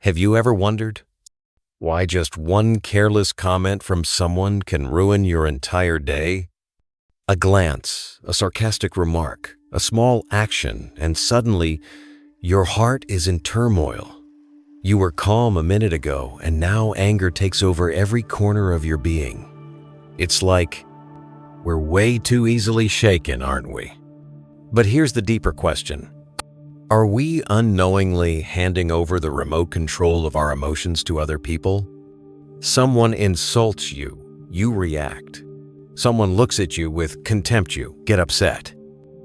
Have you ever wondered why just one careless comment from someone can ruin your entire day? A glance, a sarcastic remark, a small action, and suddenly your heart is in turmoil. You were calm a minute ago, and now anger takes over every corner of your being. It's like we're way too easily shaken, aren't we? But here's the deeper question. Are we unknowingly handing over the remote control of our emotions to other people? Someone insults you, you react. Someone looks at you with contempt, you get upset.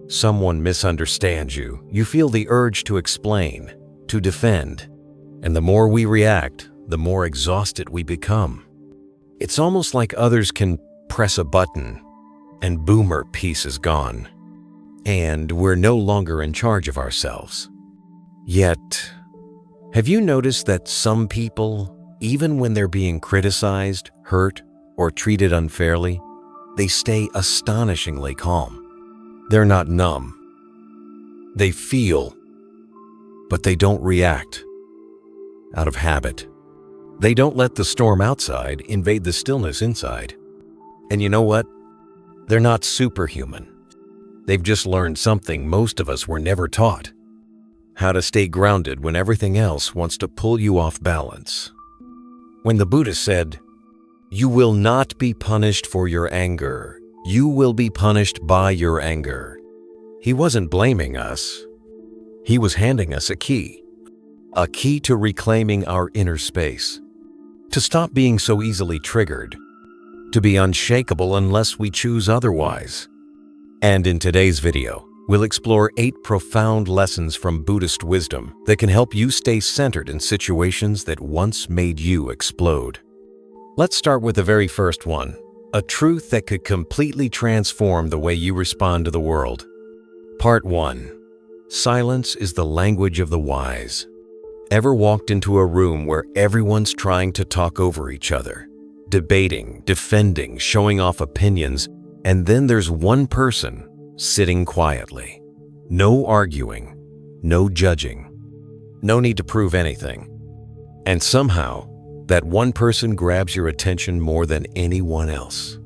Someone misunderstands you, you feel the urge to explain, to defend. And the more we react, the more exhausted we become. It's almost like others can press a button and boom, our peace is gone. And we're no longer in charge of ourselves. Yet, have you noticed that some people, even when they're being criticized, hurt, or treated unfairly, they stay astonishingly calm? They're not numb. They feel, but they don't react out of habit. They don't let the storm outside invade the stillness inside. And you know what? They're not superhuman. They've just learned something most of us were never taught: how to stay grounded when everything else wants to pull you off balance. When the Buddhist said, "You will not be punished for your anger, you will be punished by your anger," he wasn't blaming us. He was handing us a key to reclaiming our inner space, to stop being so easily triggered, to be unshakable unless we choose otherwise. And in today's video, we'll explore 8 profound lessons from Buddhist wisdom that can help you stay centered in situations that once made you explode. Let's start with the very first one, a truth that could completely transform the way you respond to the world. Part 1. Silence is the language of the wise. Ever walked into a room where everyone's trying to talk over each other, debating, defending, showing off opinions, and then there's one person sitting quietly? No arguing, no judging, no need to prove anything. And somehow, that one person grabs your attention more than anyone else.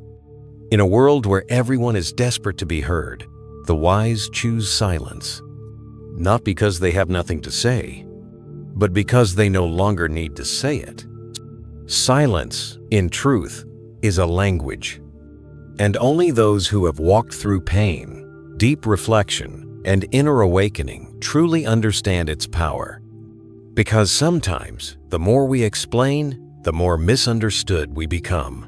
In a world where everyone is desperate to be heard, the wise choose silence. Not because they have nothing to say, but because they no longer need to say it. Silence, in truth, is a language. And only those who have walked through pain, deep reflection, and inner awakening truly understand its power. Because sometimes, the more we explain, the more misunderstood we become.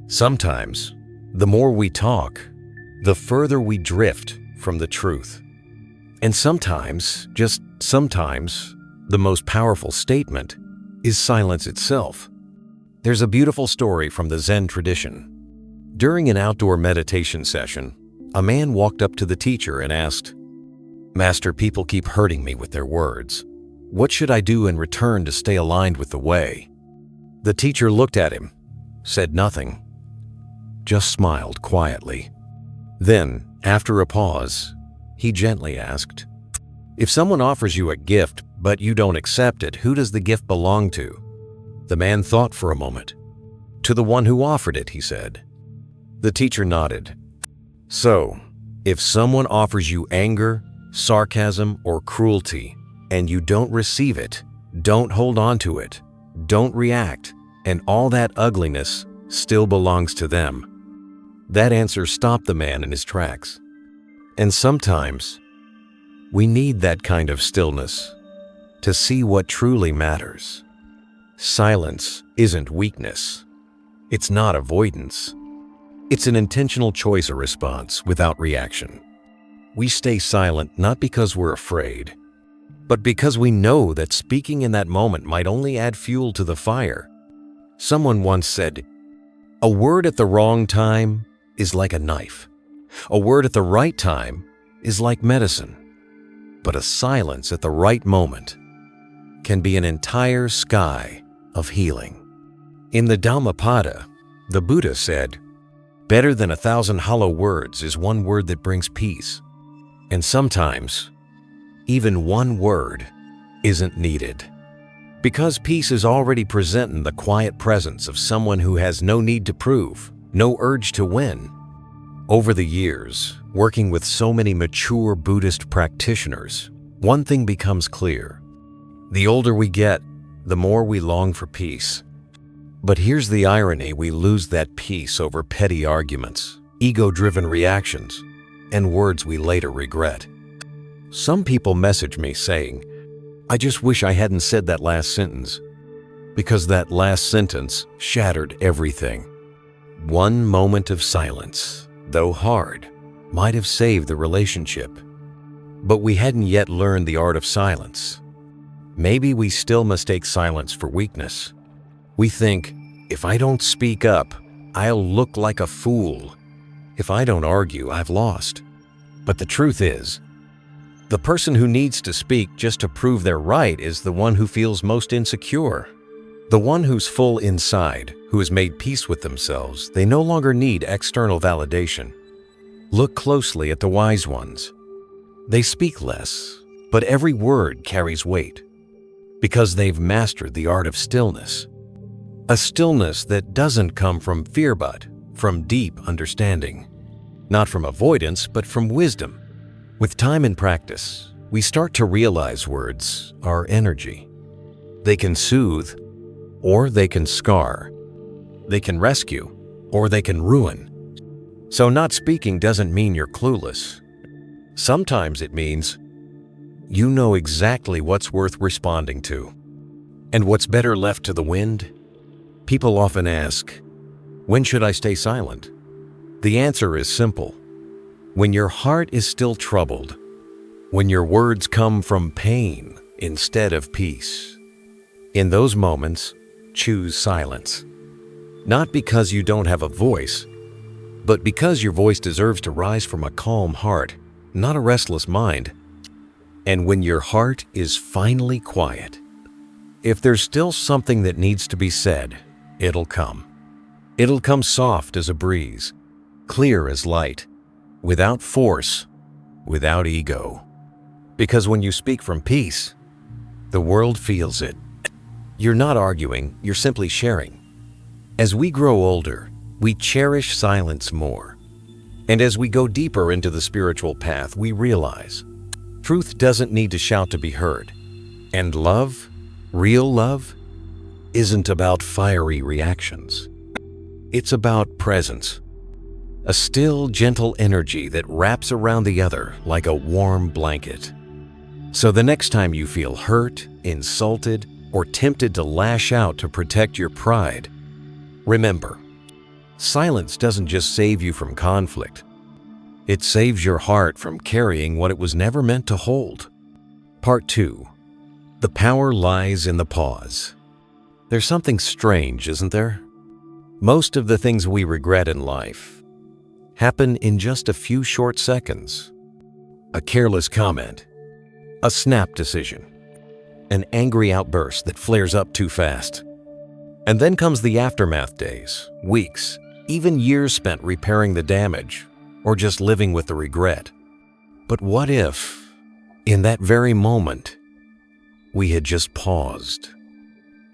Sometimes, the more we talk, the further we drift from the truth. And sometimes, just sometimes, the most powerful statement is silence itself. There's a beautiful story from the Zen tradition. During an outdoor meditation session, a man walked up to the teacher and asked, "Master, people keep hurting me with their words. What should I do in return to stay aligned with the way?" The teacher looked at him, said nothing, just smiled quietly. Then, after a pause, he gently asked, "If someone offers you a gift, but you don't accept it, who does the gift belong to?" The man thought for a moment. "To the one who offered it," he said. The teacher nodded. "So, if someone offers you anger, sarcasm, or cruelty, and you don't receive it, don't hold on to it, don't react, and all that ugliness still belongs to them." That answer stopped the man in his tracks. And sometimes, we need that kind of stillness to see what truly matters. Silence isn't weakness. It's not avoidance. It's an intentional choice or response without reaction. We stay silent not because we're afraid, but because we know that speaking in that moment might only add fuel to the fire. Someone once said, "A word at the wrong time is like a knife. A word at the right time is like medicine. But a silence at the right moment can be an entire sky of healing." In the Dhammapada, the Buddha said, "Better than 1,000 hollow words is one word that brings peace." And sometimes, even one word isn't needed. Because peace is already present in the quiet presence of someone who has no need to prove, no urge to win. Over the years, working with so many mature Buddhist practitioners, one thing becomes clear. The older we get, the more we long for peace. But here's the irony: we lose that peace over petty arguments, ego-driven reactions, and words we later regret. Some people message me saying, "I just wish I hadn't said that last sentence," because that last sentence shattered everything. One moment of silence, though hard, might have saved the relationship. But we hadn't yet learned the art of silence. Maybe we still mistake silence for weakness. We think, if I don't speak up, I'll look like a fool. If I don't argue, I've lost. But the truth is, the person who needs to speak just to prove they're right is the one who feels most insecure. The one who's full inside, who has made peace with themselves. They no longer need external validation. Look closely at the wise ones. They speak less, but every word carries weight, because they've mastered the art of stillness. A stillness that doesn't come from fear but from deep understanding. Not from avoidance, but from wisdom. With time and practice, we start to realize words are energy. They can soothe, or they can scar. They can rescue, or they can ruin. So not speaking doesn't mean you're clueless. Sometimes it means you know exactly what's worth responding to. And what's better left to the wind? People often ask, when should I stay silent? The answer is simple. When your heart is still troubled, when your words come from pain instead of peace. In those moments, choose silence. Not because you don't have a voice, but because your voice deserves to rise from a calm heart, not a restless mind. And when your heart is finally quiet, if there's still something that needs to be said, it'll come. It'll come soft as a breeze, clear as light, without force, without ego. Because when you speak from peace, the world feels it. You're not arguing, you're simply sharing. As we grow older, we cherish silence more. And as we go deeper into the spiritual path, we realize truth doesn't need to shout to be heard. And love, real love, isn't about fiery reactions. It's about presence. A still, gentle energy that wraps around the other like a warm blanket. So the next time you feel hurt, insulted, or tempted to lash out to protect your pride, remember, silence doesn't just save you from conflict. It saves your heart from carrying what it was never meant to hold. Part 2. The power lies in the pause. There's something strange, isn't there? Most of the things we regret in life happen in just a few short seconds. A careless comment, a snap decision, an angry outburst that flares up too fast. And then comes the aftermath days, weeks, even years spent repairing the damage or just living with the regret. But what if, in that very moment, we had just paused?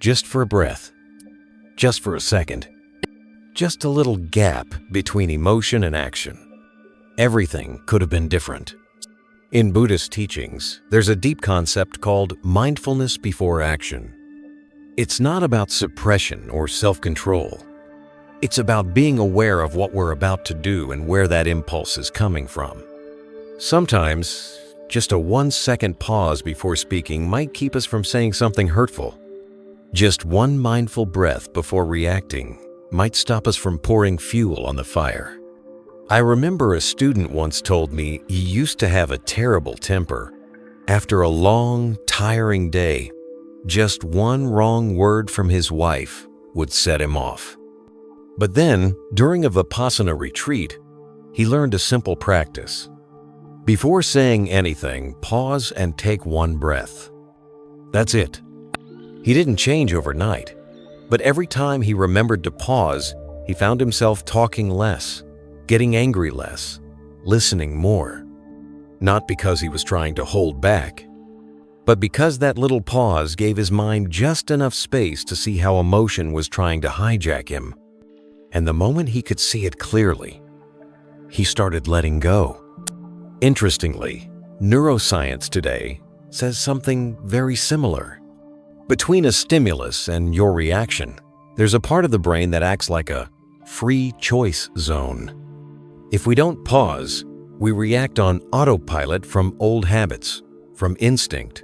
Just for a breath, just for a second, just a little gap between emotion and action. Everything could have been different. In Buddhist teachings, there's a deep concept called mindfulness before action. It's not about suppression or self-control. It's about being aware of what we're about to do and where that impulse is coming from. Sometimes, just a 1-second pause before speaking might keep us from saying something hurtful. Just one mindful breath before reacting might stop us from pouring fuel on the fire. I remember a student once told me he used to have a terrible temper. After a long, tiring day, just one wrong word from his wife would set him off. But then, during a Vipassana retreat, he learned a simple practice. Before saying anything, pause and take one breath. That's it. He didn't change overnight, but every time he remembered to pause, he found himself talking less, getting angry less, listening more. Not because he was trying to hold back, But because that little pause gave his mind just enough space to see how emotion was trying to hijack him, and the moment he could see it clearly, he started letting go. Interestingly, neuroscience today says something very similar. Between a stimulus and your reaction, there's a part of the brain that acts like a free choice zone. If we don't pause, we react on autopilot from old habits, from instinct.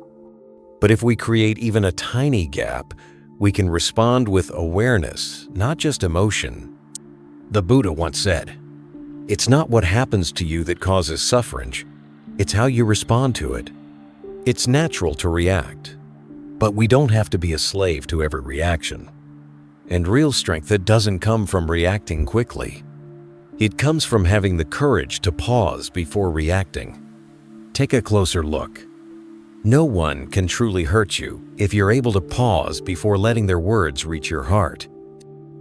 But if we create even a tiny gap, we can respond with awareness, not just emotion. The Buddha once said, "It's not what happens to you that causes suffering, it's how you respond to it." It's natural to react, but we don't have to be a slave to every reaction. And real strength that doesn't come from reacting quickly. It comes from having the courage to pause before reacting. Take a closer look. No one can truly hurt you if you're able to pause before letting their words reach your heart.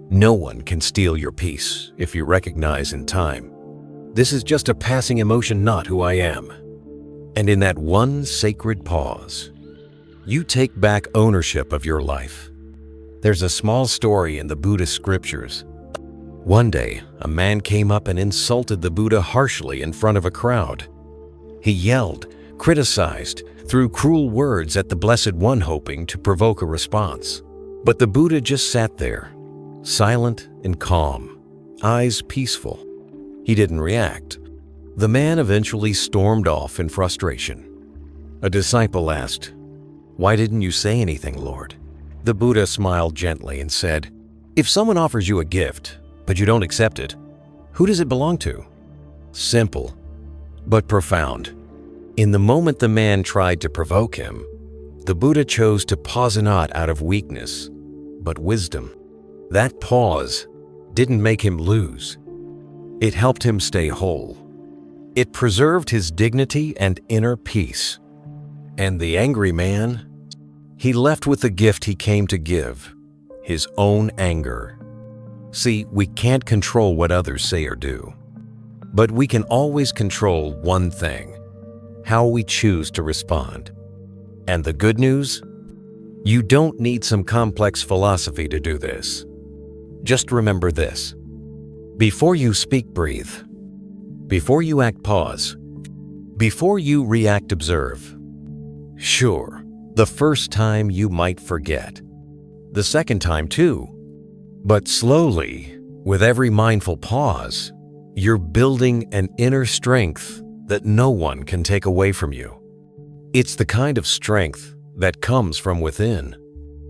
No one can steal your peace if you recognize in time, "This is just a passing emotion, not who I am." And in that one sacred pause, you take back ownership of your life. There's a small story in the Buddhist scriptures. One day, a man came up and insulted the Buddha harshly in front of a crowd. He yelled, criticized, threw cruel words at the Blessed One, hoping to provoke a response. But the Buddha just sat there, silent and calm, eyes peaceful. He didn't react. The man eventually stormed off in frustration. A disciple asked, "Why didn't you say anything, Lord?" The Buddha smiled gently and said, "If someone offers you a gift, but you don't accept it, who does it belong to?" Simple, but profound. In the moment the man tried to provoke him, the Buddha chose to pause not out of weakness, but wisdom. That pause didn't make him lose. It helped him stay whole. It preserved his dignity and inner peace. And the angry man, he left with the gift he came to give, his own anger. See, we can't control what others say or do, but we can always control one thing: how we choose to respond. And the good news? You don't need some complex philosophy to do this. Just remember this: before you speak, breathe. Before you act, pause. Before you react, observe. Sure, the first time you might forget. The second time too. But slowly, with every mindful pause, you're building an inner strength that no one can take away from you. It's the kind of strength that comes from within.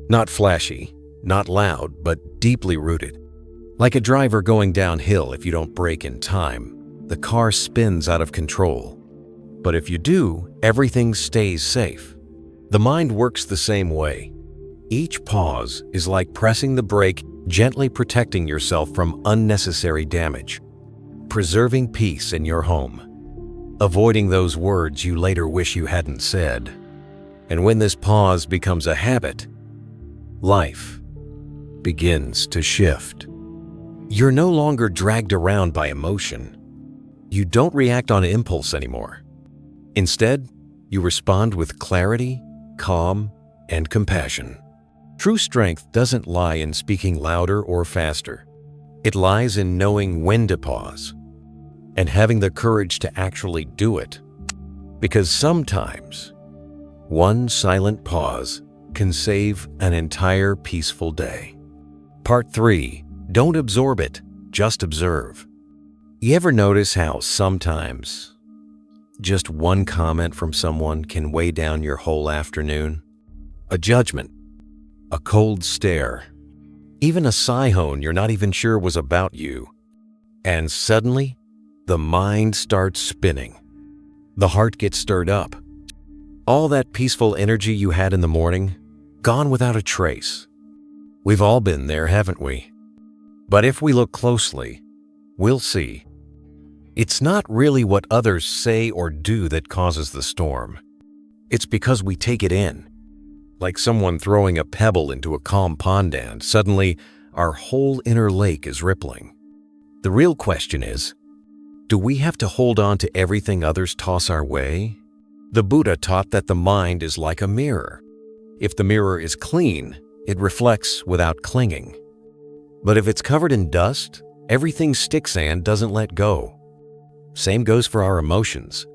Not flashy, not loud, but deeply rooted. Like a driver going downhill, if you don't brake in time, the car spins out of control. But if you do, everything stays safe. The mind works the same way. Each pause is like pressing the brake, gently protecting yourself from unnecessary damage, preserving peace in your home, avoiding those words you later wish you hadn't said. And when this pause becomes a habit, life begins to shift. You're no longer dragged around by emotion. You don't react on impulse anymore. Instead, you respond with clarity, calm, and compassion. True strength doesn't lie in speaking louder or faster. It lies in knowing when to pause and having the courage to actually do it. Because sometimes, one silent pause can save an entire peaceful day. Part 3. Don't absorb it, just observe. You ever notice how sometimes just one comment from someone can weigh down your whole afternoon? A judgment, a cold stare, even a sihone you're not even sure was about you. And suddenly, the mind starts spinning. The heart gets stirred up. All that peaceful energy you had in the morning, gone without a trace. We've all been there, haven't we? But if we look closely, we'll see. It's not really what others say or do that causes the storm. It's because we take it in. Like someone throwing a pebble into a calm pond, and suddenly our whole inner lake is rippling. The real question is, do we have to hold on to everything others toss our way? The Buddha taught that the mind is like a mirror. If the mirror is clean, it reflects without clinging. But if it's covered in dust, everything sticks and doesn't let go. Same goes for our emotions.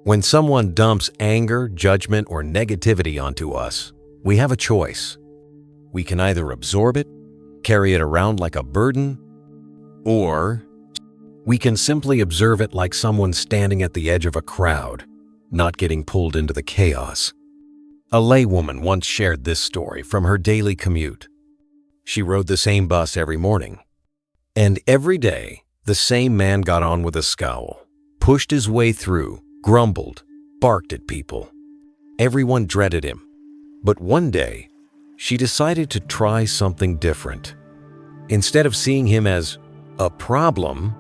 When someone dumps anger, judgment, or negativity onto us, we have a choice. We can either absorb it, carry it around like a burden, or we can simply observe it like someone standing at the edge of a crowd, not getting pulled into the chaos. A laywoman once shared this story from her daily commute. She rode the same bus every morning, and every day the same man got on with a scowl, pushed his way through, grumbled, barked at people. Everyone dreaded him. But one day, she decided to try something different. Instead of seeing him as a problem,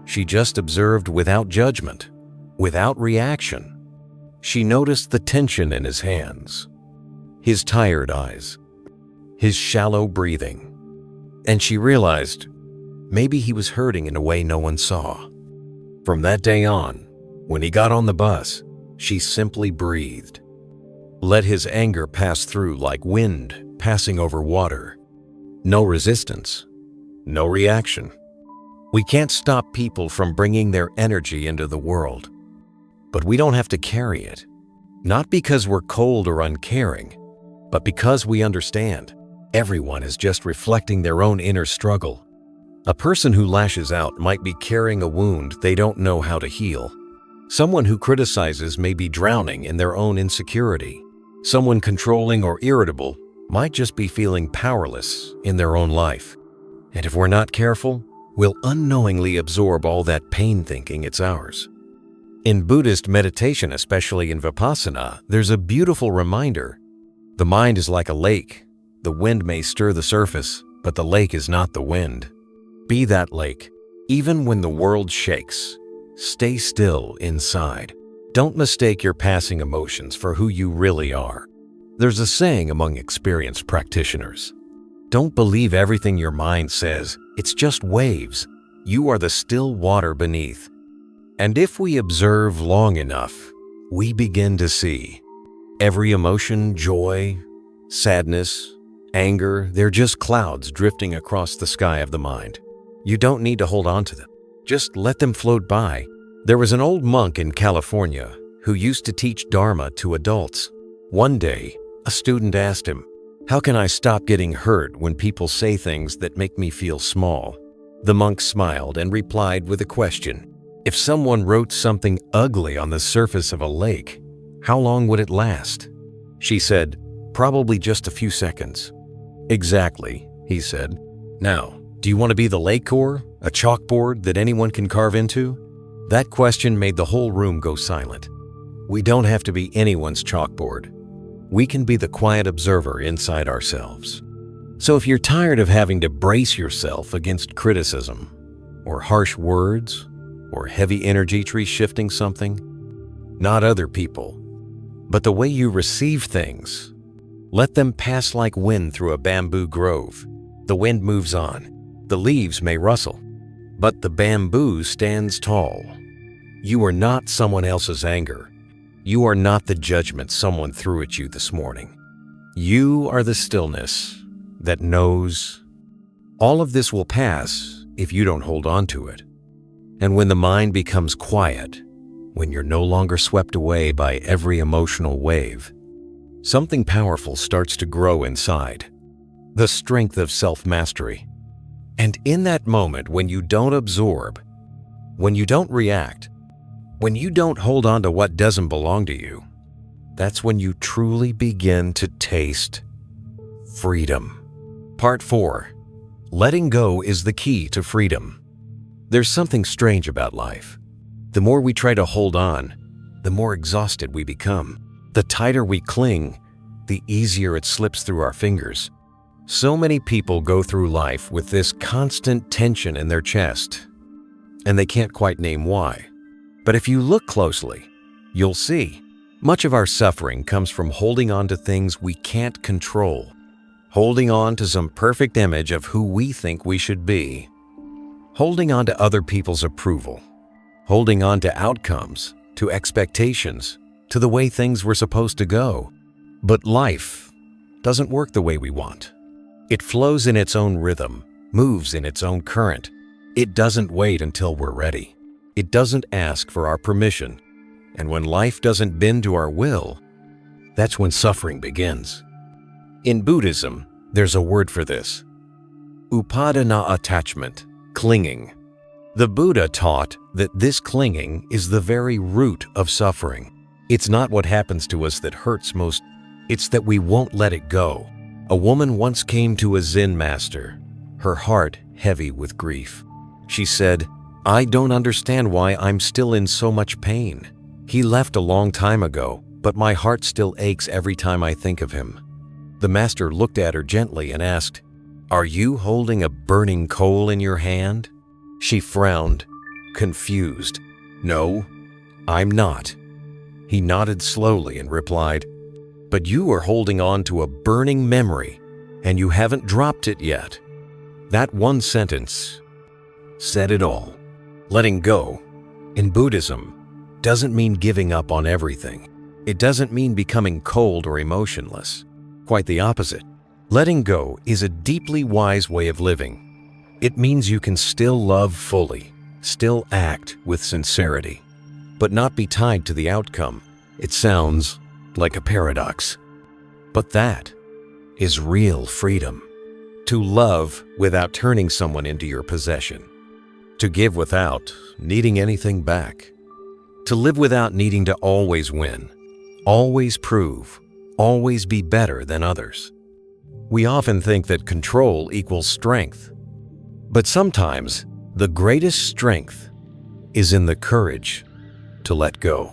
she just observed without judgment, without reaction. She noticed the tension in his hands, his tired eyes, his shallow breathing, and she realized maybe he was hurting in a way no one saw. From that day on, when he got on the bus, she simply breathed. Let his anger pass through like wind passing over water. No resistance, no reaction. We can't stop people from bringing their energy into the world, but we don't have to carry it. Not because we're cold or uncaring, but because we understand everyone is just reflecting their own inner struggle. A person who lashes out might be carrying a wound they don't know how to heal. Someone who criticizes may be drowning in their own insecurity. Someone controlling or irritable might just be feeling powerless in their own life. And if we're not careful, we'll unknowingly absorb all that pain thinking it's ours. In Buddhist meditation, especially in Vipassana, there's a beautiful reminder. The mind is like a lake. The wind may stir the surface, but the lake is not the wind. Be that lake. Even when the world shakes, stay still inside. Don't mistake your passing emotions for who you really are. There's a saying among experienced practitioners. Don't believe everything your mind says. It's just waves. You are the still water beneath. And if we observe long enough, we begin to see every emotion, joy, sadness, anger, they're just clouds drifting across the sky of the mind. You don't need to hold on to them. Just let them float by. There was an old monk in California who used to teach Dharma to adults. One day, a student asked him, "How can I stop getting hurt when people say things that make me feel small?" The monk smiled and replied with a question. If someone wrote something ugly on the surface of a lake, how long would it last? She said, "Probably just a few seconds." "Exactly," he said. "Now, do you want to be the lake core, a chalkboard that anyone can carve into?" That question made the whole room go silent. We don't have to be anyone's chalkboard. We can be the quiet observer inside ourselves. So if you're tired of having to brace yourself against criticism, or harsh words, or heavy energy tree shifting something, not other people, but the way you receive things, let them pass like wind through a bamboo grove. The wind moves on. The leaves may rustle, but the bamboo stands tall. You are not someone else's anger. You are not the judgment someone threw at you this morning. You are the stillness that knows. All of this will pass if you don't hold on to it. And when the mind becomes quiet, when you're no longer swept away by every emotional wave, something powerful starts to grow inside. The strength of self-mastery. And in that moment, when you don't absorb, when you don't react, when you don't hold on to what doesn't belong to you, that's when you truly begin to taste freedom. Part 4. Letting go is the key to freedom. There's something strange about life. The more we try to hold on, the more exhausted we become. The tighter we cling, the easier it slips through our fingers. So many people go through life with this constant tension in their chest, and they can't quite name why. But if you look closely, you'll see much of our suffering comes from holding on to things we can't control, holding on to some perfect image of who we think we should be, holding on to other people's approval, holding on to outcomes, to expectations, to the way things were supposed to go. But life doesn't work the way we want. It flows in its own rhythm, moves in its own current. It doesn't wait until we're ready. It doesn't ask for our permission. And when life doesn't bend to our will, that's when suffering begins. In Buddhism, there's a word for this: upadana attachment, clinging. The Buddha taught that this clinging is the very root of suffering. It's not what happens to us that hurts most, it's that we won't let it go. A woman once came to a Zen master, her heart heavy with grief. She said, "I don't understand why I'm still in so much pain. He left a long time ago, but my heart still aches every time I think of him." The master looked at her gently and asked, "Are you holding a burning coal in your hand?" She frowned, confused. "No, I'm not." He nodded slowly and replied, "But you are holding on to a burning memory, and you haven't dropped it yet." That one sentence said it all. Letting go, in Buddhism, doesn't mean giving up on everything. It doesn't mean becoming cold or emotionless. Quite the opposite. Letting go is a deeply wise way of living. It means you can still love fully, still act with sincerity, but not be tied to the outcome. It sounds like a paradox, but that is real freedom. To love without turning someone into your possession. To give without needing anything back. To live without needing to always win, always prove, always be better than others. We often think that control equals strength. But sometimes the greatest strength is in the courage to let go.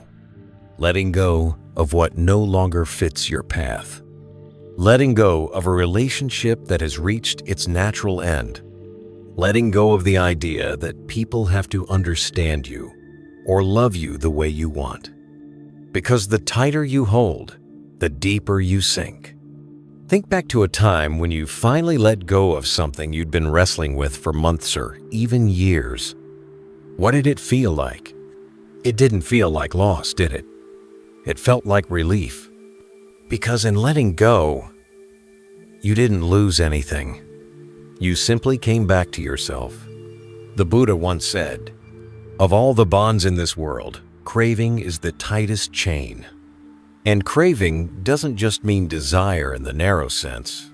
Letting go of what no longer fits your path. Letting go of a relationship that has reached its natural end. Letting go of the idea that people have to understand you or love you the way you want. Because the tighter you hold, the deeper you sink. Think back to a time when you finally let go of something you'd been wrestling with for months or even years. What did it feel like? It didn't feel like loss, did it? It felt like relief. Because in letting go, you didn't lose anything. You simply came back to yourself. The Buddha once said, "Of all the bonds in this world, craving is the tightest chain." And craving doesn't just mean desire in the narrow sense.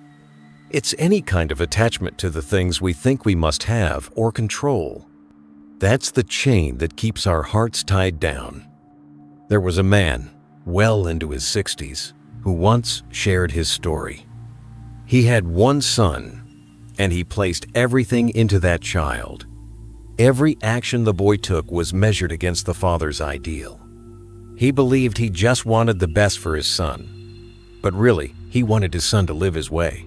It's any kind of attachment to the things we think we must have or control. That's the chain that keeps our hearts tied down. There was a man, well into his 60s, who once shared his story. He had one son, and he placed everything into that child. Every action the boy took was measured against the father's ideal. He believed he just wanted the best for his son, but really, he wanted his son to live his way.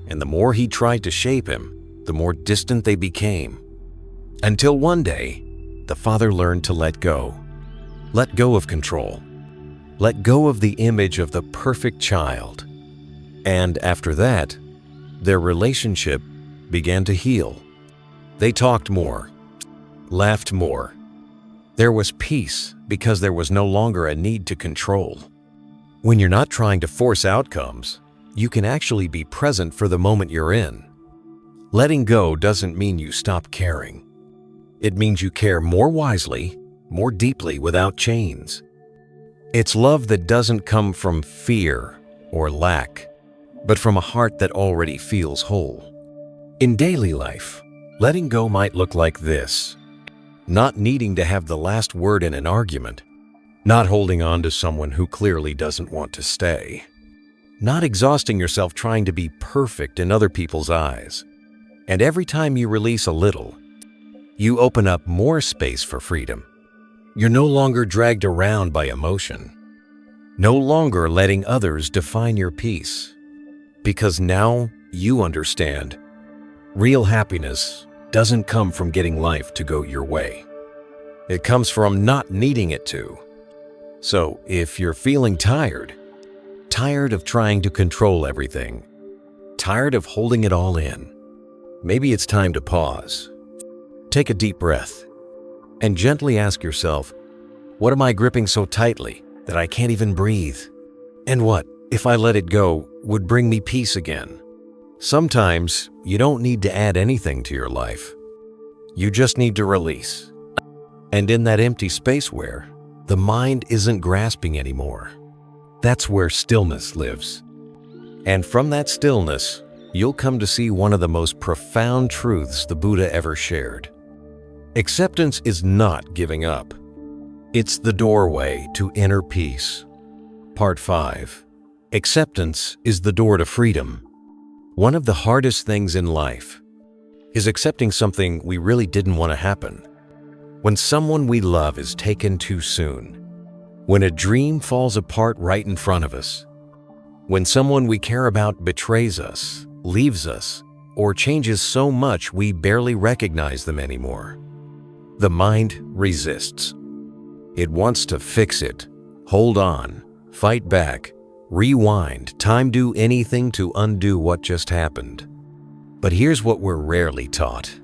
And the more he tried to shape him, the more distant they became. Until one day, the father learned to let go. Let go of control. Let go of the image of the perfect child. And after that, their relationship began to heal. They talked more, laughed more. There was peace because there was no longer a need to control. When you're not trying to force outcomes, you can actually be present for the moment you're in. Letting go doesn't mean you stop caring. It means you care more wisely, more deeply without chains. It's love that doesn't come from fear or lack, but from a heart that already feels whole. In daily life, letting go might look like this. Not needing to have the last word in an argument. Not holding on to someone who clearly doesn't want to stay. Not exhausting yourself trying to be perfect in other people's eyes. And every time you release a little, you open up more space for freedom. You're no longer dragged around by emotion. No longer letting others define your peace. Because now you understand, real happiness doesn't come from getting life to go your way. It comes from not needing it to. So if you're feeling tired of trying to control everything, tired of holding it all in, maybe it's time to pause. Take a deep breath and gently ask yourself, what am I gripping so tightly? that I can't even breathe. And what, if I let it go, would bring me peace again? Sometimes you don't need to add anything to your life. You just need to release. And in that empty space where the mind isn't grasping anymore, that's where stillness lives. And from that stillness, you'll come to see one of the most profound truths the Buddha ever shared. Acceptance is not giving up. It's the doorway to inner peace. Part 5. Acceptance is the door to freedom. One of the hardest things in life is accepting something we really didn't want to happen. When someone we love is taken too soon. When a dream falls apart right in front of us. When someone we care about betrays us, leaves us, or changes so much we barely recognize them anymore. The mind resists. It wants to fix it, hold on, fight back, rewind, do anything to undo what just happened. But here's what we're rarely taught.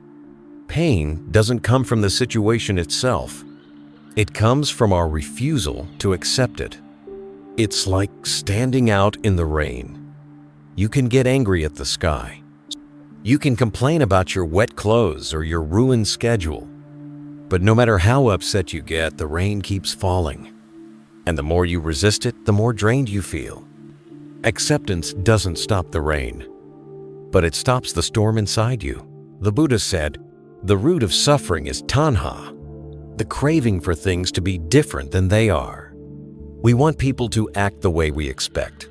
Pain doesn't come from the situation itself. It comes from our refusal to accept it. It's like standing out in the rain. You can get angry at the sky. You can complain about your wet clothes or your ruined schedule. But no matter how upset you get, the rain keeps falling. And the more you resist it, the more drained you feel. Acceptance doesn't stop the rain, but it stops the storm inside you. The Buddha said, the root of suffering is tanha, the craving for things to be different than they are. We want people to act the way we expect.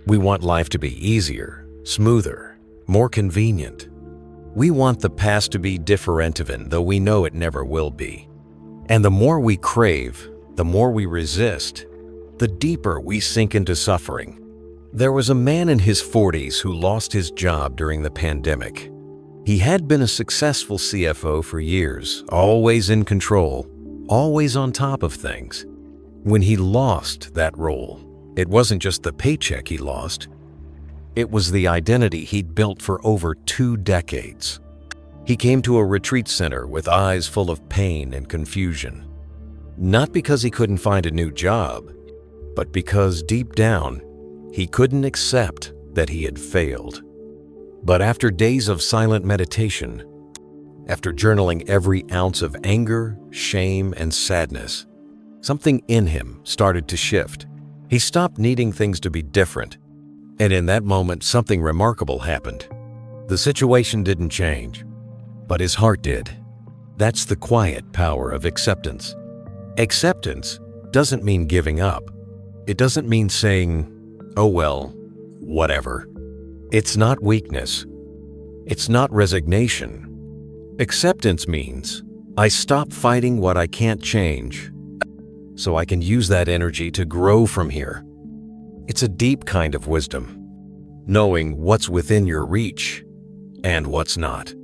We want life to be easier, smoother, more convenient. We want the past to be different, though we know it never will be. And the more we crave, the more we resist, the deeper we sink into suffering. There was a man in his 40s who lost his job during the pandemic. He had been a successful CFO for years, always in control, always on top of things. When he lost that role, it wasn't just the paycheck he lost. It was the identity he'd built for over 2 decades. He came to a retreat center with eyes full of pain and confusion. Not because he couldn't find a new job, but because deep down, he couldn't accept that he had failed. But after days of silent meditation, after journaling every ounce of anger, shame, and sadness, something in him started to shift. He stopped needing things to be different. And in that moment, something remarkable happened. The situation didn't change, but his heart did. That's the quiet power of acceptance. Acceptance doesn't mean giving up. It doesn't mean saying, oh well, whatever. It's not weakness. It's not resignation. Acceptance means I stop fighting what I can't change, so I can use that energy to grow from here. It's a deep kind of wisdom, knowing what's within your reach and what's not.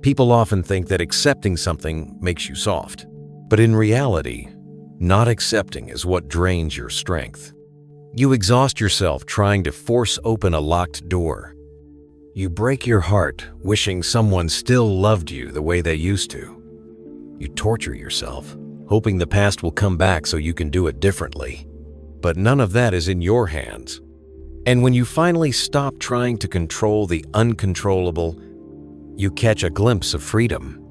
People often think that accepting something makes you soft, but in reality, not accepting is what drains your strength. You exhaust yourself trying to force open a locked door. You break your heart wishing someone still loved you the way they used to. You torture yourself, hoping the past will come back so you can do it differently. But none of that is in your hands. And when you finally stop trying to control the uncontrollable, you catch a glimpse of freedom.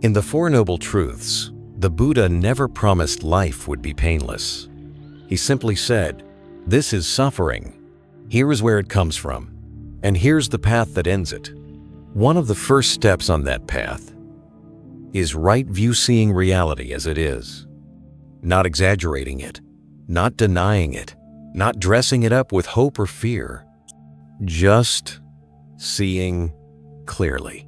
In the Four Noble Truths, the Buddha never promised life would be painless. He simply said, this is suffering. Here is where it comes from, and here's the path that ends it. One of the first steps on that path is right view seeing reality as it is, not exaggerating it, not denying it, not dressing it up with hope or fear, just seeing clearly.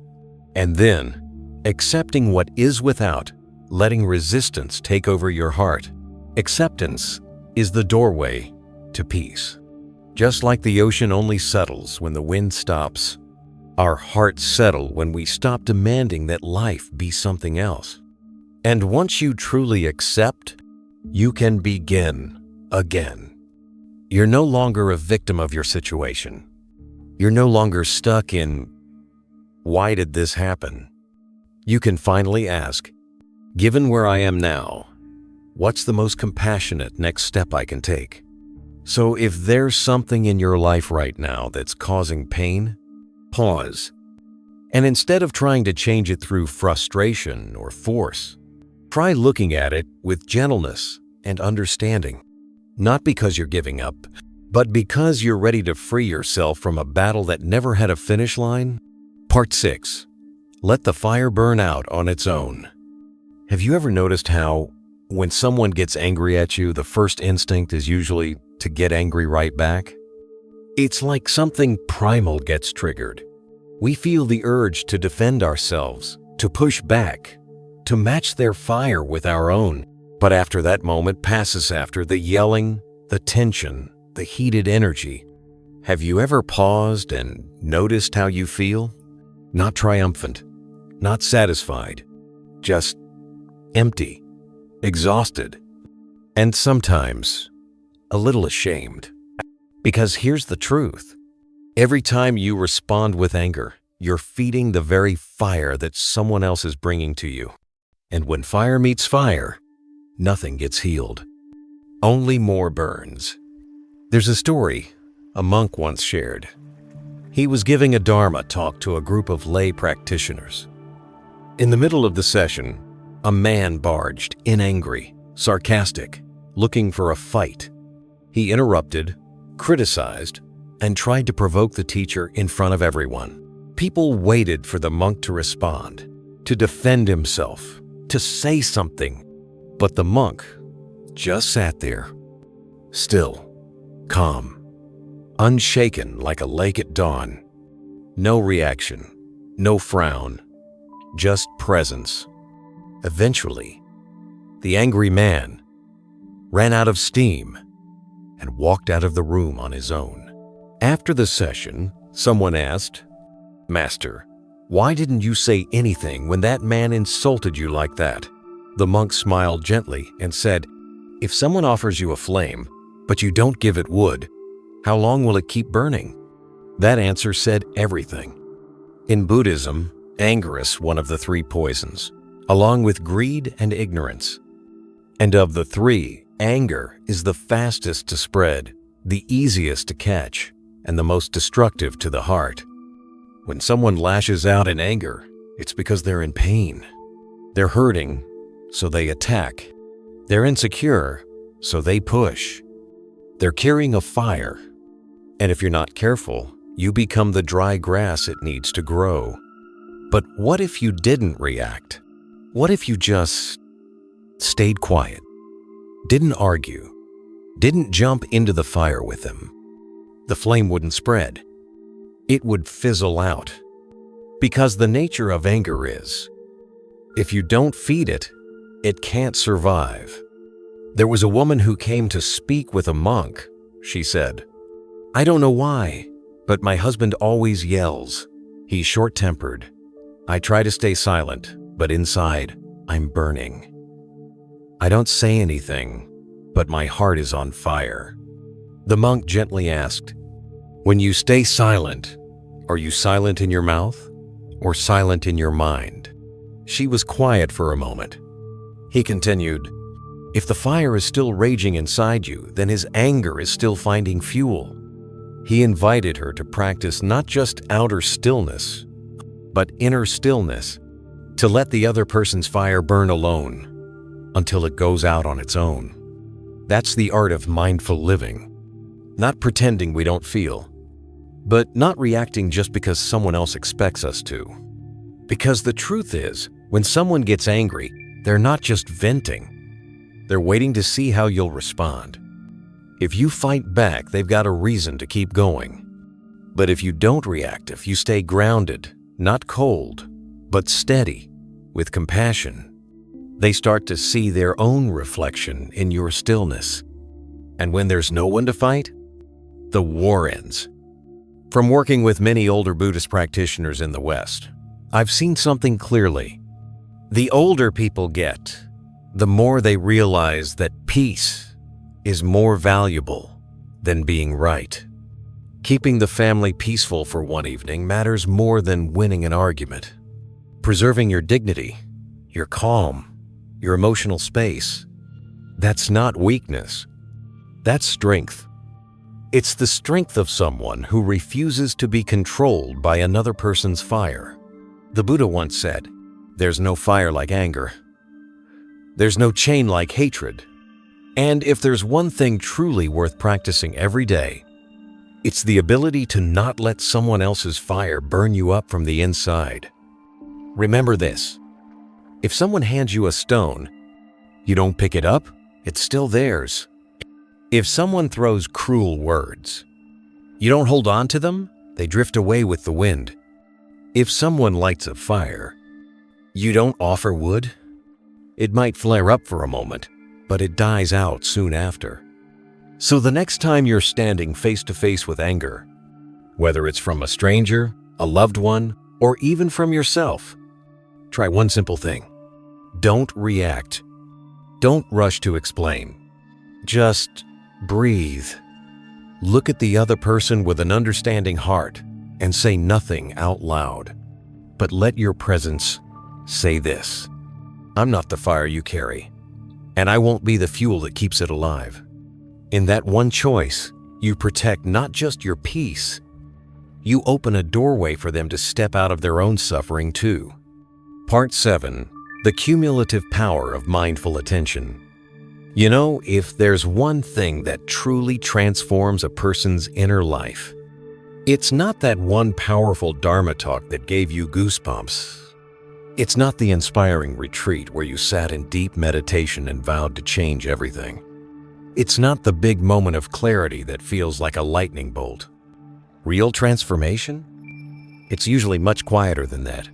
And then accepting what is without, letting resistance take over your heart. Acceptance is the doorway to peace. Just like the ocean only settles when the wind stops, our hearts settle when we stop demanding that life be something else. And once you truly accept, you can begin again. You're no longer a victim of your situation. You're no longer stuck in, why did this happen? You can finally ask, given where I am now, What's the most compassionate next step I can take? So if there's something in your life right now that's causing pain, pause. And instead of trying to change it through frustration or force, try looking at it with gentleness and understanding. Not because you're giving up, but because you're ready to free yourself from a battle that never had a finish line. Part 6. Let the fire burn out on its own. Have you ever noticed how, when someone gets angry at you, the first instinct is usually to get angry right back? It's like something primal gets triggered. We feel the urge to defend ourselves, to push back, to match their fire with our own. But after that moment passes, after the yelling, the tension, the heated energy, have you ever paused and noticed how you feel? Not triumphant, not satisfied, just empty, exhausted, and sometimes a little ashamed. Because here's the truth. Every time you respond with anger, you're feeding the very fire that someone else is bringing to you. And when fire meets fire, nothing gets healed. Only more burns. There's a story a monk once shared. He was giving a Dharma talk to a group of lay practitioners. In the middle of the session, a man barged in, angry, sarcastic, looking for a fight. He interrupted, criticized, and tried to provoke the teacher in front of everyone. People waited for the monk to respond, to defend himself, to say something. But the monk just sat there, still, calm, unshaken like a lake at dawn. No reaction, no frown, just presence. Eventually, the angry man ran out of steam and walked out of the room on his own. After the session, someone asked, "Master, why didn't you say anything when that man insulted you like that?" The monk smiled gently and said, "If someone offers you a flame, but you don't give it wood, how long will it keep burning?" That answer said everything. In Buddhism, anger is one of the 3 poisons, along with greed and ignorance. And of the 3, anger is the fastest to spread, the easiest to catch, and the most destructive to the heart. When someone lashes out in anger, it's because they're in pain. They're hurting, so they attack. They're insecure, so they push. They're carrying a fire, and if you're not careful, you become the dry grass it needs to grow. But what if you didn't react? What if you just stayed quiet, didn't argue, didn't jump into the fire with them? The flame wouldn't spread. It would fizzle out. Because the nature of anger is, if you don't feed it, it can't survive. There was a woman who came to speak with a monk. She said, "I don't know why, but my husband always yells. He's short-tempered. I try to stay silent, but inside, I'm burning. I don't say anything, but my heart is on fire." The monk gently asked, "When you stay silent, are you silent in your mouth or silent in your mind?" She was quiet for a moment. He continued, "If the fire is still raging inside you, then his anger is still finding fuel." He invited her to practice not just outer stillness, but inner stillness, to let the other person's fire burn alone until it goes out on its own. That's the art of mindful living. Not pretending we don't feel, but not reacting just because someone else expects us to. Because the truth is, when someone gets angry, they're not just venting. They're waiting to see how you'll respond. If you fight back, they've got a reason to keep going. But if you don't react, if you stay grounded, not cold, but steady, with compassion, they start to see their own reflection in your stillness. And when there's no one to fight, the war ends. From working with many older Buddhist practitioners in the West, I've seen something clearly. The older people get, the more they realize that peace is more valuable than being right. Keeping the family peaceful for one evening matters more than winning an argument. Preserving your dignity, your calm, your emotional space, That's not weakness. That's strength. It's the strength of someone who refuses to be controlled by another person's fire. The Buddha once said, "There's no fire like anger. There's no chain like hatred." And if there's one thing truly worth practicing every day, it's the ability to not let someone else's fire burn you up from the inside. Remember this: if someone hands you a stone, you don't pick it up, it's still theirs. If someone throws cruel words, you don't hold on to them, they drift away with the wind. If someone lights a fire, you don't offer wood. It might flare up for a moment, but it dies out soon after. So the next time you're standing face to face with anger, whether it's from a stranger, a loved one, or even from yourself, try one simple thing. Don't react. Don't rush to explain. Just breathe. Look at the other person with an understanding heart and say nothing out loud. But let your presence say this: I'm not the fire you carry, and I won't be the fuel that keeps it alive. In that one choice, you protect not just your peace, you open a doorway for them to step out of their own suffering too. Part 7. The Cumulative Power of Mindful Attention. You know, if there's one thing that truly transforms a person's inner life, it's not that one powerful Dharma talk that gave you goosebumps. It's not the inspiring retreat where you sat in deep meditation and vowed to change everything. It's not the big moment of clarity that feels like a lightning bolt. Real transformation? It's usually much quieter than that.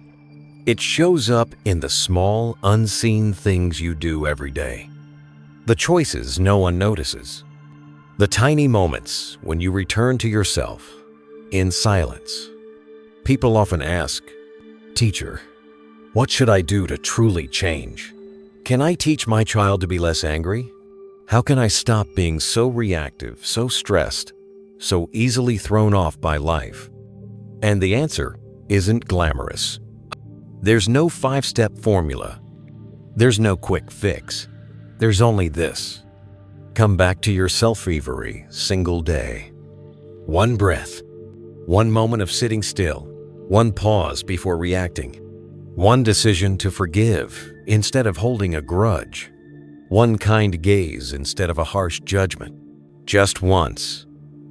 It shows up in the small, unseen things you do every day. The choices no one notices. The tiny moments when you return to yourself in silence. People often ask, "Teacher, what should I do to truly change? Can I teach my child to be less angry? How can I stop being so reactive, so stressed, so easily thrown off by life?" And the answer isn't glamorous. There's no 5-step formula. There's no quick fix. There's only this: come back to yourself every single day. One breath, one moment of sitting still, one pause before reacting, one decision to forgive instead of holding a grudge, one kind gaze instead of a harsh judgment. Just once,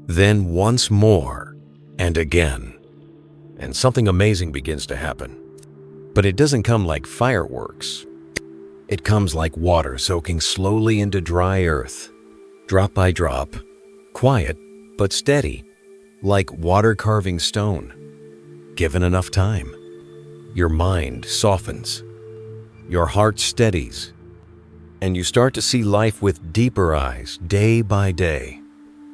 then once more, and again. And something amazing begins to happen. But it doesn't come like fireworks. It comes like water soaking slowly into dry earth, drop by drop, quiet but steady, like water carving stone. Given enough time, your mind softens, your heart steadies, and you start to see life with deeper eyes day by day.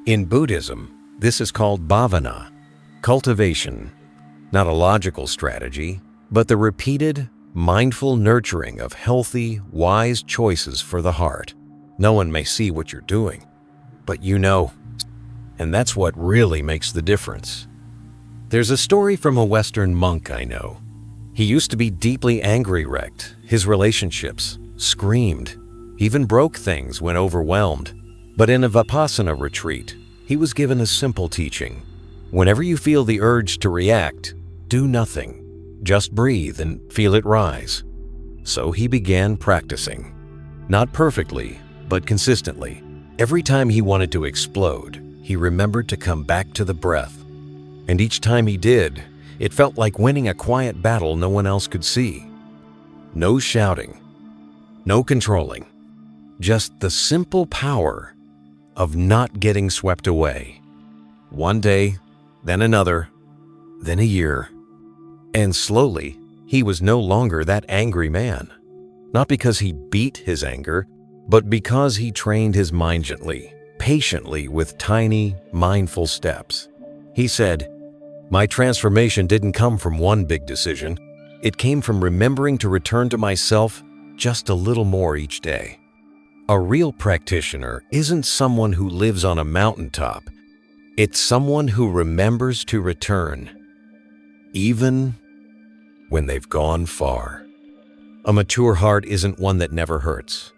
In Buddhism, this is called bhavana, cultivation, not a logical strategy, but the repeated, mindful nurturing of healthy, wise choices for the heart. No one may see what you're doing, but you know, and that's what really makes the difference. There's a story from a Western monk I know. He used to be deeply angry-wrecked. His relationships screamed, even broke things when overwhelmed. But in a Vipassana retreat, he was given a simple teaching. Whenever you feel the urge to react, do nothing. Just breathe and feel it rise. So he began practicing. Not perfectly, but consistently. Every time he wanted to explode, he remembered to come back to the breath. And each time he did, it felt like winning a quiet battle no one else could see. No shouting, no controlling, just the simple power of not getting swept away. One day, then another, then a year. And slowly, he was no longer that angry man. Not because he beat his anger, but because he trained his mind gently, patiently with tiny, mindful steps. He said, "My transformation didn't come from one big decision. It came from remembering to return to myself just a little more each day." A real practitioner isn't someone who lives on a mountaintop. It's someone who remembers to return, even when they've gone far. A mature heart isn't one that never hurts.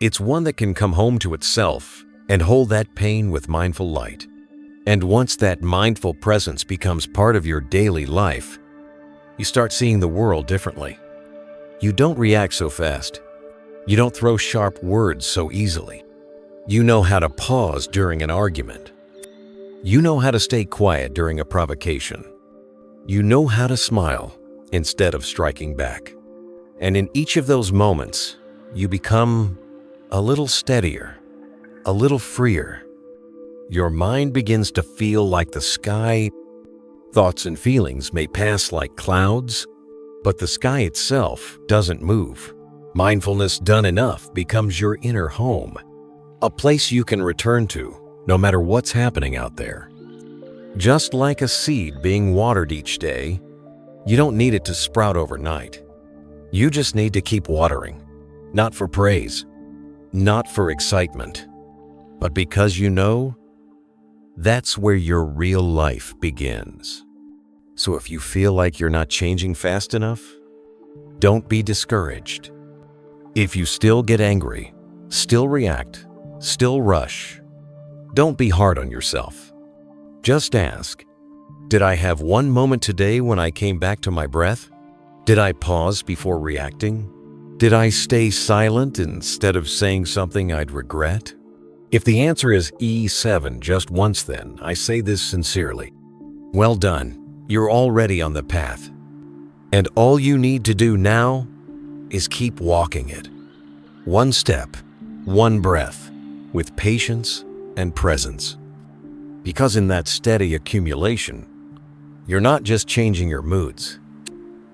It's one that can come home to itself and hold that pain with mindful light. And once that mindful presence becomes part of your daily life, you start seeing the world differently. You don't react so fast. You don't throw sharp words so easily. You know how to pause during an argument. You know how to stay quiet during a provocation. You know how to smile instead of striking back. And in each of those moments, you become a little steadier, a little freer. Your mind begins to feel like the sky. Thoughts and feelings may pass like clouds, but the sky itself doesn't move. Mindfulness done enough becomes your inner home, a place you can return to no matter what's happening out there. Just like a seed being watered each day, you don't need it to sprout overnight. You just need to keep watering, not for praise, not for excitement, but because you know that's where your real life begins. So if you feel like you're not changing fast enough, don't be discouraged. If you still get angry, still react, still rush, don't be hard on yourself. Just ask, did I have one moment today when I came back to my breath? Did I pause before reacting? Did I stay silent instead of saying something I'd regret? If the answer is E7 just once, then I say this sincerely. Well done, you're already on the path. And all you need to do now is keep walking it. One step, one breath, with patience and presence. Because in that steady accumulation, you're not just changing your moods,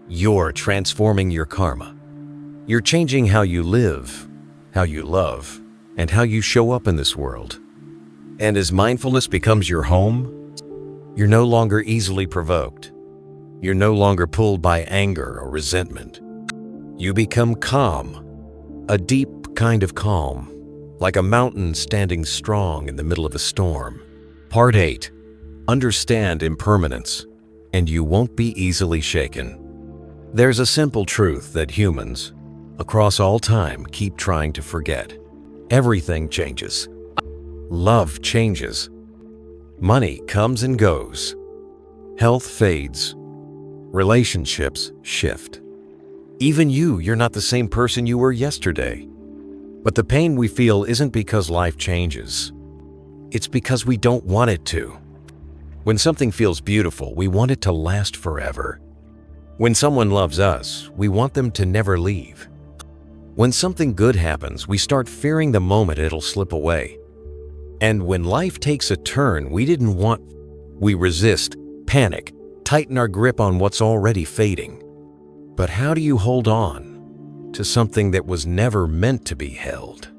you're transforming your karma. You're changing how you live, how you love, and how you show up in this world. And as mindfulness becomes your home, you're no longer easily provoked. You're no longer pulled by anger or resentment. You become calm, a deep kind of calm, like a mountain standing strong in the middle of a storm. Part 8. Understand impermanence, and you won't be easily shaken. There's a simple truth that humans, across all time, keep trying to forget. Everything changes. Love changes. Money comes and goes. Health fades. Relationships shift. Even you're not the same person you were yesterday. But the pain we feel isn't because life changes. It's because we don't want it to. When something feels beautiful, we want it to last forever. When someone loves us, we want them to never leave. When something good happens, we start fearing the moment it'll slip away. And when life takes a turn we didn't want, we resist, panic, tighten our grip on what's already fading. But how do you hold on to something that was never meant to be held?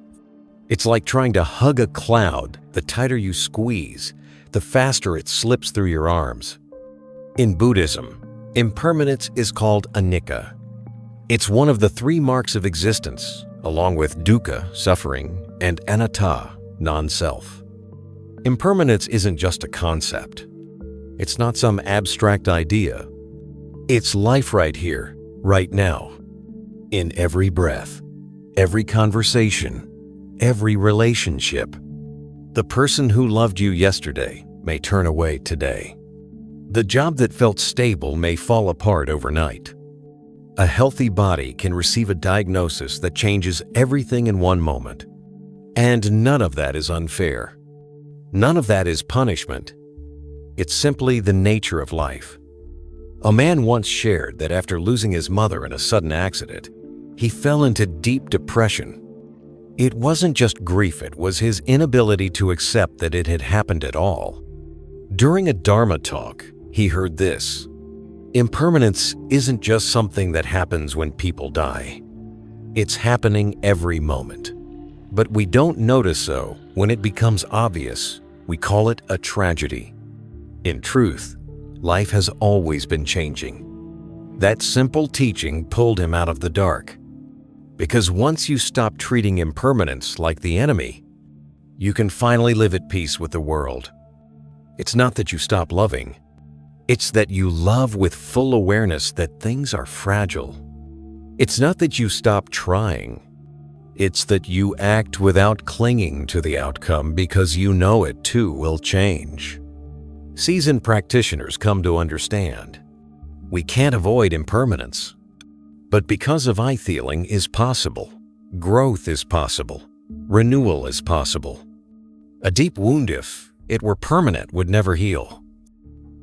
It's like trying to hug a cloud. The tighter you squeeze, the faster it slips through your arms. In Buddhism, impermanence is called anicca. It's one of the 3 marks of existence, along with dukkha, suffering, and anatta, non-self. Impermanence isn't just a concept. It's not some abstract idea. It's life right here, right now. In every breath, every conversation, every relationship. The person who loved you yesterday may turn away today. The job that felt stable may fall apart overnight. A healthy body can receive a diagnosis that changes everything in one moment. And none of that is unfair. None of that is punishment. It's simply the nature of life. A man once shared that after losing his mother in a sudden accident, he fell into deep depression. It wasn't just grief, it was his inability to accept that it had happened at all. During a Dharma talk, he heard this: impermanence isn't just something that happens when people die. It's happening every moment. But we don't notice so when it becomes obvious. We call it a tragedy. In truth, life has always been changing. That simple teaching pulled him out of the dark. Because once you stop treating impermanence like the enemy, you can finally live at peace with the world. It's not that you stop loving. It's that you love with full awareness that things are fragile. It's not that you stop trying. It's that you act without clinging to the outcome because you know it too will change. Seasoned practitioners come to understand we can't avoid impermanence. But because of I-feeling is possible, growth is possible, renewal is possible. A deep wound, if it were permanent, would never heal.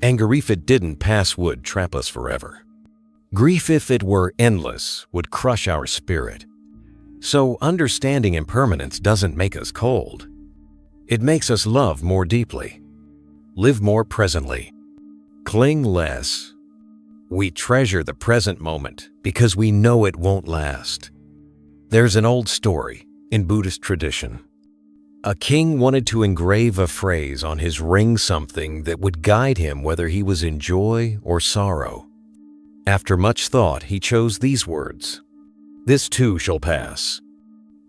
Anger, if it didn't pass, would trap us forever. Grief, if it were endless, would crush our spirit. So understanding impermanence doesn't make us cold. It makes us love more deeply, live more presently, cling less. We treasure the present moment because we know it won't last. There's an old story in Buddhist tradition. A king wanted to engrave a phrase on his ring, something that would guide him whether he was in joy or sorrow. After much thought, he chose these words: "This too shall pass."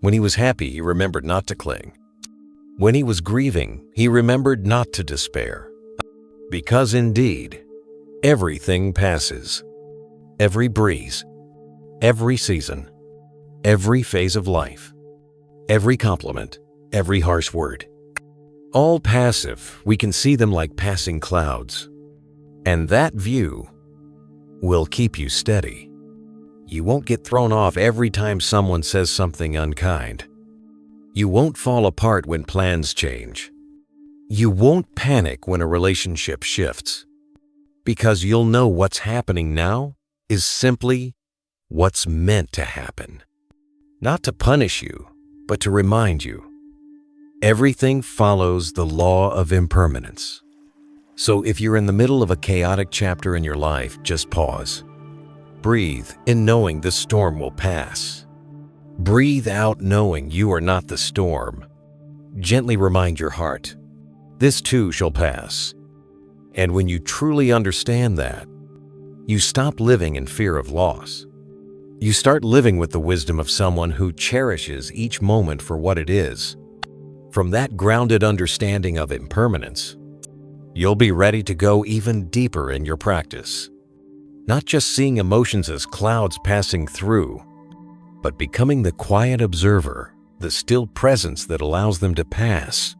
When he was happy, he remembered not to cling. When he was grieving, he remembered not to despair. Because indeed, everything passes. Every breeze, every season, every phase of life, every compliment, every harsh word. All passive, we can see them like passing clouds. And that view will keep you steady. You won't get thrown off every time someone says something unkind. You won't fall apart when plans change. You won't panic when a relationship shifts. Because you'll know what's happening now is simply what's meant to happen. Not to punish you, but to remind you. Everything follows the law of impermanence. So if you're in the middle of a chaotic chapter in your life, just pause. Breathe in knowing the storm will pass. Breathe out knowing you are not the storm. Gently remind your heart, this too shall pass. And when you truly understand that, you stop living in fear of loss. You start living with the wisdom of someone who cherishes each moment for what it is. From that grounded understanding of impermanence, you'll be ready to go even deeper in your practice. Not just seeing emotions as clouds passing through, but becoming the quiet observer, the still presence that allows them to pass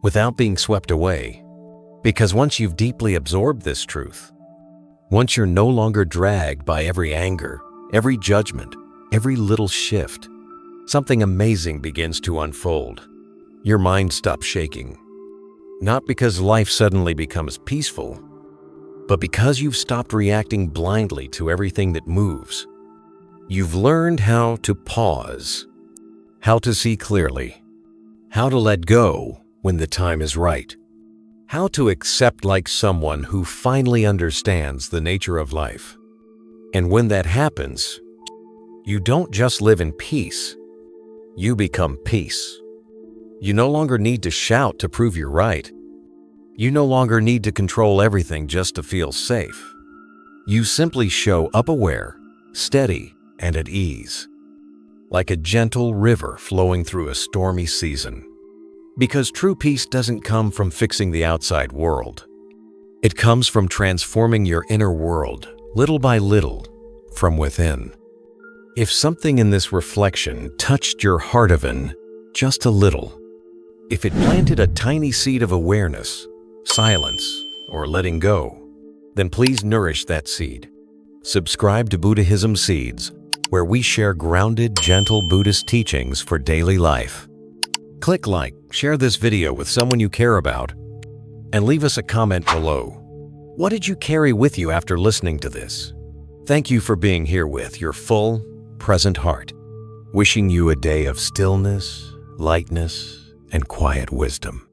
without being swept away. Because once you've deeply absorbed this truth, once you're no longer dragged by every anger, every judgment, every little shift, something amazing begins to unfold. Your mind stops shaking. Not because life suddenly becomes peaceful, but because you've stopped reacting blindly to everything that moves. You've learned how to pause, how to see clearly, how to let go when the time is right, how to accept like someone who finally understands the nature of life. And when that happens, you don't just live in peace, you become peace. You no longer need to shout to prove you're right. You no longer need to control everything just to feel safe. You simply show up aware, steady, and at ease, like a gentle river flowing through a stormy season. Because true peace doesn't come from fixing the outside world. It comes from transforming your inner world, little by little, from within. If something in this reflection touched your heart even just a little, if it planted a tiny seed of awareness, silence, or letting go, then please nourish that seed. Subscribe to Buddhism Seeds, where we share grounded, gentle Buddhist teachings for daily life. Click like, share this video with someone you care about, and leave us a comment below. What did you carry with you after listening to this? Thank you for being here with your full, present heart. Wishing you a day of stillness, lightness, and quiet wisdom.